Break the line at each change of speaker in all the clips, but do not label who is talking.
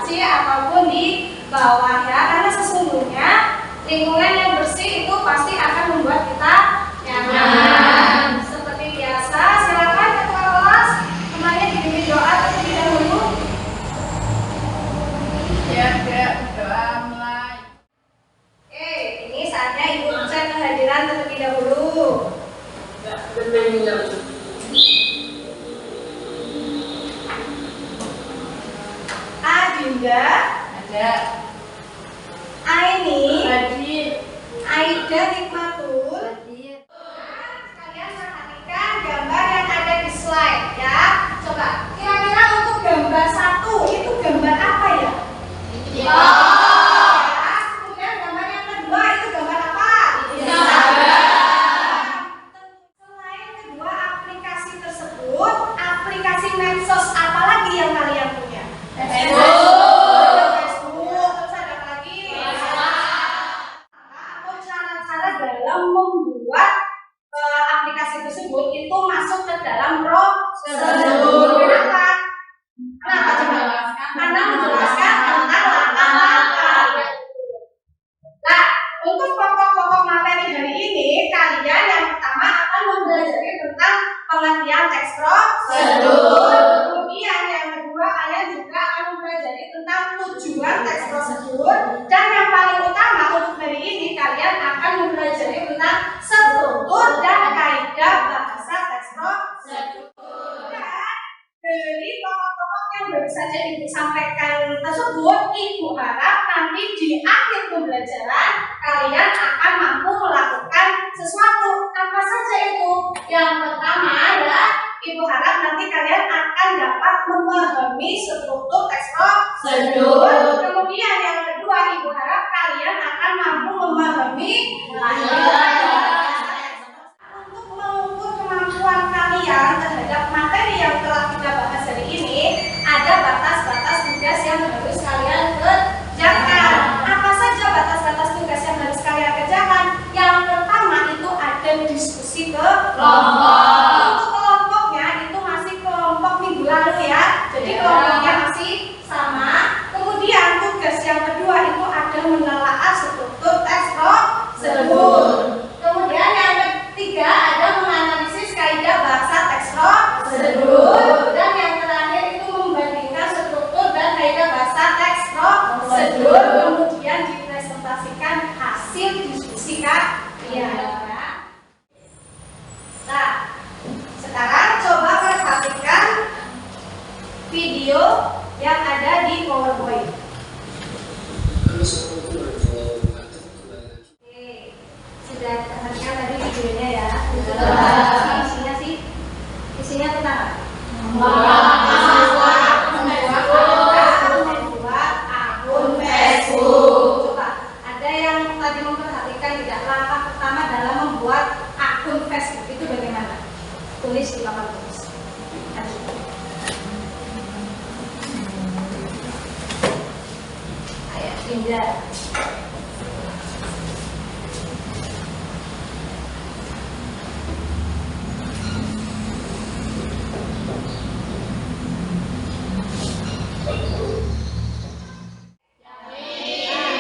atasnya ataupun di bawah ya, karena sesungguhnya lingkungan yang bersih itu pasti akan membuat kita nyaman. Seperti biasa, silakan ketua kelas kembali dipimpin doa terlebih dahulu.
Ya, doa mulai.
Ini saatnya Ibu ucap kehadiran terlebih dahulu. A juga
Ada.
Aini,
Hadir.
Aida Nikmatul. Kalian perhatikan gambar yang ada di slide ya. Coba kira-kira untuk gambar 1 itu gambar apa ya? Ya. Kemudian gambar yang kedua itu gambar apa? Selain kedua aplikasi tersebut, aplikasi medsos apa lagi yang kalian punya? Facebook, terus ada apa lagi? Atau cara-cara dalam membuat aplikasi tersebut itu masuk ke dalam prosedur. Kenapa? Kenapa coba? Karena menjelaskan tentang langkah-langkah. Nah, untuk pokok-pokok materi hari ini, kalian yang pertama akan mempelajari tentang pengertian teks prosedur. Kemudian yang kedua, kalian juga akan mempelajari tentang tujuan teks prosedur. Dan yang paling utama untuk hari ini, kalian akan mempelajari tentang struktur dan kaidah bahasa teks prosedur. Dari pokok-pokok yang baru saja Ibu sampaikan tersebut, Ibu harap nanti di akhir pembelajaran kalian akan mampu melakukan sesuatu. Apa saja itu? Yang pertama adalah Ibu harap nanti kalian akan dapat memahami struktur teks prosedur. Kemudian yang kedua, Ibu harap kalian akan mampu memahami untuk mengukur kemampuan kalian terhadap materi yang telah kita bahas hari ini. Ada batas-batas tugas yang harus kalian kerjakan. Apa saja batas-batas tugas yang harus kalian kerjakan? Yang pertama itu ada diskusi kelompok. Untuk kelompoknya itu masih kelompok minggu lalu ya. Jadi kelompoknya masih sama. Kemudian tugas yang kedua itu ada menelaah struktur teks prosedur. Kemudian yang ketiga ada menganalisis kaidah bahasa teks prosedur. Dan yang terakhir itu membandingkan struktur dan kaidah bahasa teks prosedur. Kemudian dipresentasikan hasil diskusi kalian. Nah, sekarang coba perhatikan video yang ada di PowerPoint. Oke, sudah perhatikan tadi videonya ya. Isinya tentang membuat akun Facebook. Coba, ada yang tadi memperhatikan tidak? Langkah pertama dalam membuat akun Facebook itu bagaimana? Tulis di papan tulis. Ayo, pindah.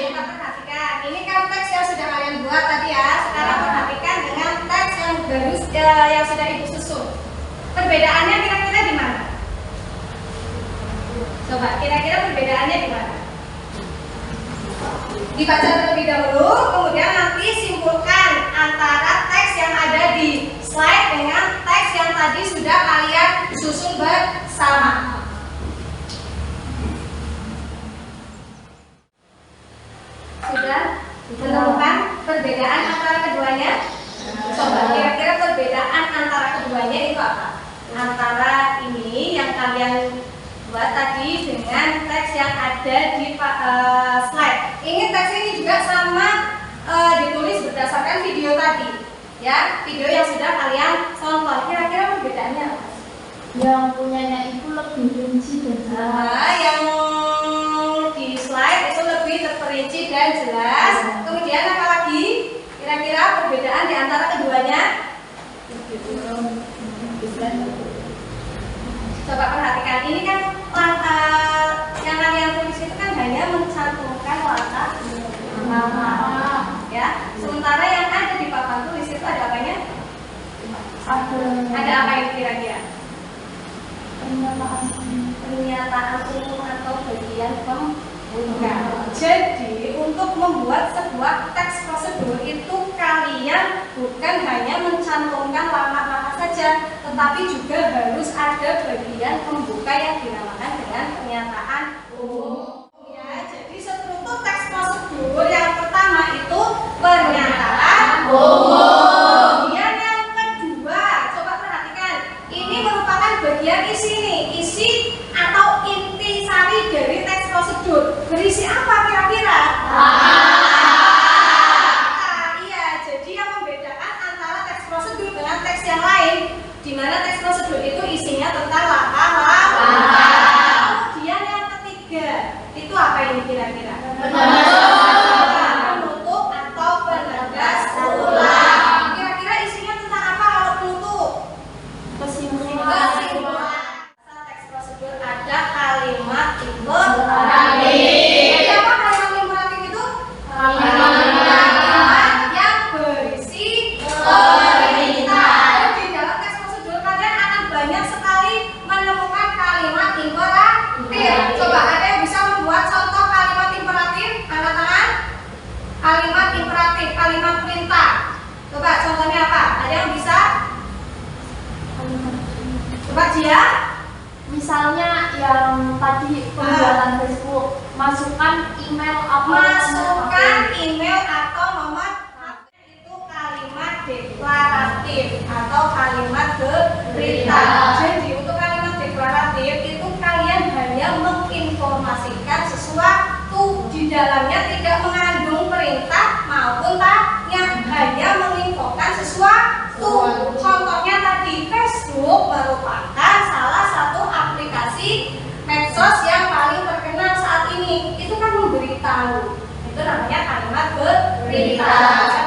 Coba perhatikan, ini kan teks yang sudah kalian buat tadi ya. Sekarang perhatikan dengan teks yang baru yang sudah Ibu susun. Perbedaannya kira-kira di mana? Coba, kira-kira perbedaannya di mana? Dibaca terlebih dahulu, kemudian nanti simpulkan antara teks yang ada di slide dengan teks yang tadi sudah kalian susun bersama. Sudah menemukan perbedaan antara keduanya? Coba kira-kira perbedaan antara keduanya itu apa? Antara ini yang kalian buat tadi dengan teks yang ada di slide. Ini teks ini juga sama ditulis berdasarkan video tadi, ya, video yang sudah kalian tonton. Kira-kira perbedaannya apa?
Yang punyanya itu lebih rinci dan jelas.
Yang di slide itu lebih terperinci dan jelas. Kemudian apa lagi? Kira-kira perbedaan di antara keduanya? Coba perhatikan, ini kan yang kalian tulis itu hanya mencantumkan langkah ya. Sementara yang ada di papan tulis itu ada apanya? Ada apa yang kira-kira? Pernyataan umum atau bagian pembuka. Jadi untuk membuat sebuah teks prosedur itu kalian bukan hanya mencantumkan langkah-langkah saja, tetapi juga harus ada bagian pembuka yang dinamakan dengan pernyataan umum. Ya, jadi struktur teks prosedur yang pertama itu pernyataan umum. Kemudian yang kedua, coba perhatikan, ini merupakan bagian isi nih, isi atau intisari dari teks prosedur. Berisi apa kira-kira? Iya, jadi yang membedakan antara teks prosedur dengan teks yang lain, di mana teks prosedur itu isinya tentang langkah-langkah. Kemudian yang ketiga, itu apa ini kira-kira? Penutup atau penegas ulang. Kira-kira isinya tentang apa kalau penutup? Kesimpulan. Teks prosedur ada kalimat imperatif. Apa kalimat imperatif itu? Kalimat yang berisi perintah. Di dalam teks prosedur kalian akan banyak sekali menemukan kalimat imperatif. Coba ada yang bisa membuat contoh kalimat imperatif? Angkat tangan. Kalimat imperatif, kalimat perintah. Coba contohnya apa? Ada yang bisa? Coba dia.
Misalnya yang tadi penjualan Facebook, masukkan email
atau nomor HP, itu kalimat deklaratif atau kalimat berita. Jadi untuk kalimat deklaratif itu kalian hanya menginformasikan sesuatu, di dalamnya tidak mengandung perintah maupun tanya, hanya menginfokan sesuatu. Contohnya tadi Facebook merupakan salah satu aplikasi medsos yang paling terkenal saat ini. Itu kan memberitahu. Itu namanya kalimat berita.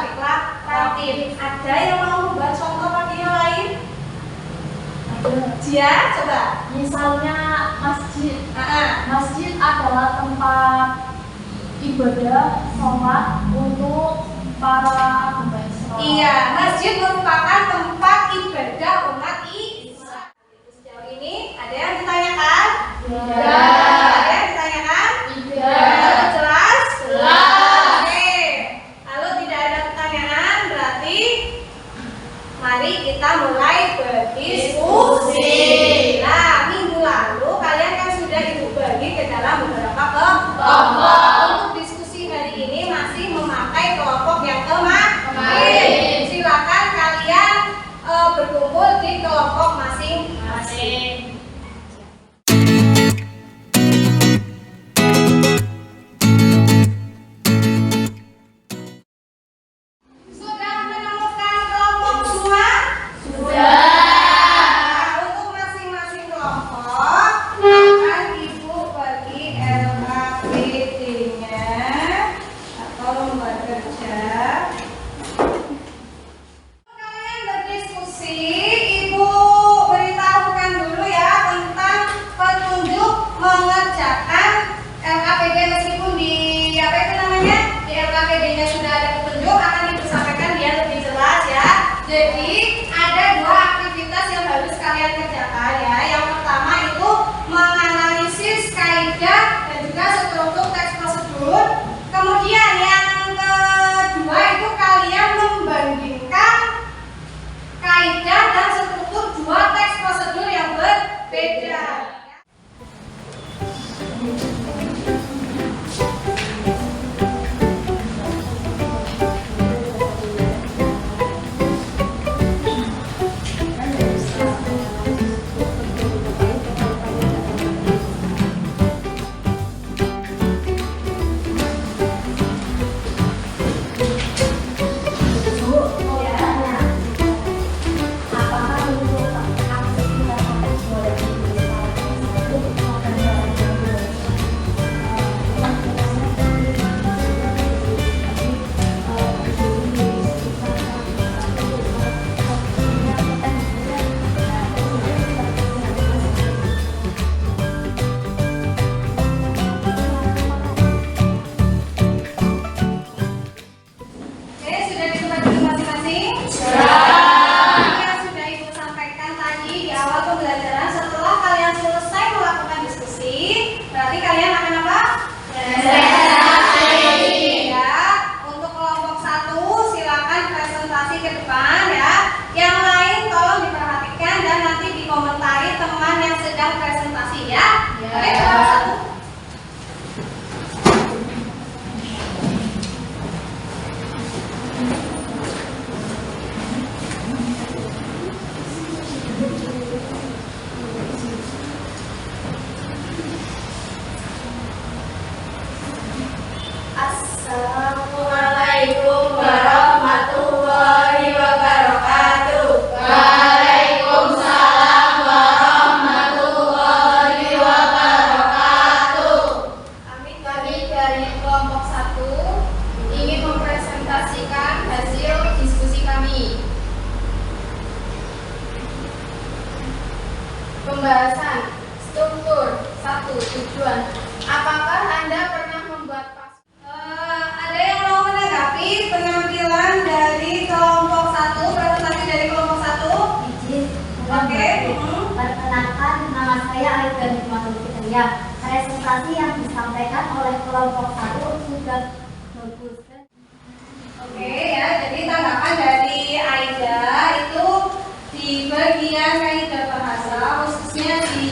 Deklaratif. Ada yang mau membuat contoh lagi yang lain? Dia coba.
Misalnya masjid. Masjid adalah tempat ibadah sholat untuk para umat Islam.
Iya, masjid merupakan tempat ibadah umat Islam. Sejauh ini ada yang ditanyakan? Ada yang ditanyakan? Tidak. Jelas? Oke. Kalau tidak ada pertanyaan, berarti mari kita mulai berdiskusi. Nah, minggu lalu kalian kan sudah dibagi ke dalam beberapa kelompok. Untuk diskusi hari ini masih memakai kelompok yang kemarin. Silakan kalian berkumpul di kelompok masing-masing.
kelompok 1 ingin mempresentasikan hasil diskusi kami. Pembahasan struktur 1. Tujuan. Apakah Anda pernah membuat
Ada yang mau menanggapi penampilan dari kelompok 1, presentasi dari kelompok 1?
Izin.
Oke.
Perkenalkan, nama saya Aida Hikmatul Fitriah. Presentasi yang disampaikan oleh kelompok 1 sudah bagus.
Oke ya, jadi tanggapan dari Aida itu di bagian kaidah bahasa, khususnya di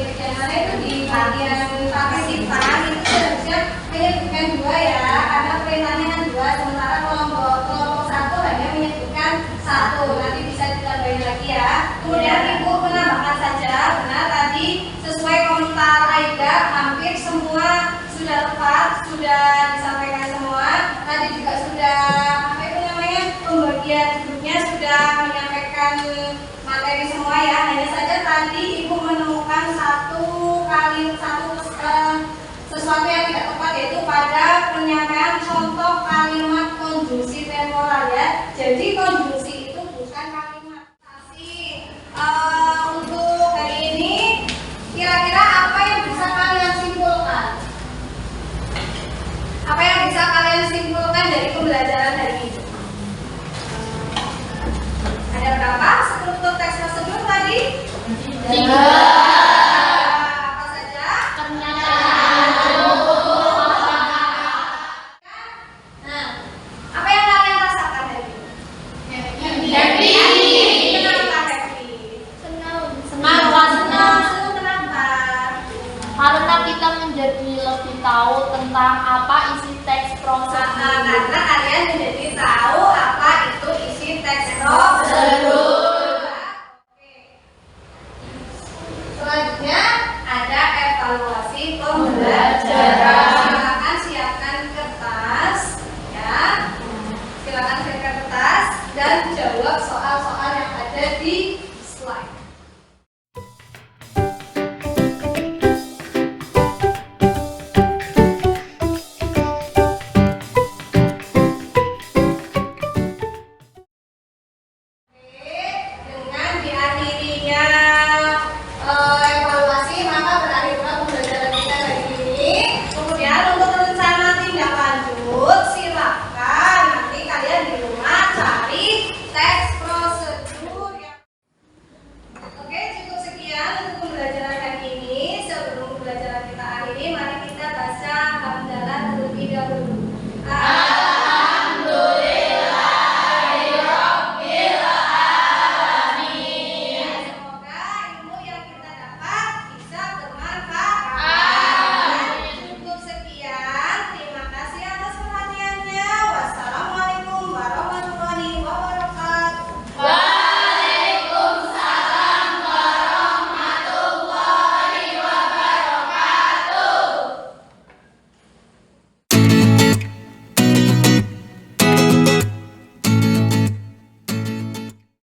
bagian mana itu di bagian partisipan itu seharusnya menyebutkan 2 ya, karena perintahnya kan 2, sementara kelompok 1 hanya menyebutkan 1. Nanti bisa ditambahin lagi ya. Kemudian Ibu menambahkan saja, benar tadi sesuai komentar Aida hampir semua sudah tepat, sudah disampaikan semua. Tadi juga sudah apa itu namanya pembagian grupnya sudah menyampaikan materi semua ya. Hanya saja tadi Ibu menemukan sesuatu yang tidak tepat, yaitu pada penyampaian contoh kalimat konjungsi temporal ya. Jadi konjungsi itu bukan kalimat. Untuk hari ini kira-kira apa yang bisa kalian simpulkan? Apa yang bisa kalian simpulkan dari pembelajaran hari ini? Ada berapa struktur teks tersebut tadi?
3.
Apa saja? Nah, apa yang kalian rasakan hari ini?
Happy.
Kenapa happy?
Senang.
Senang. Kenapa?
Karena kita menjadi lebih tahu tentang apa isi teks prosa.
Karena kalian menjadi tahu apa itu isi teks prosedur.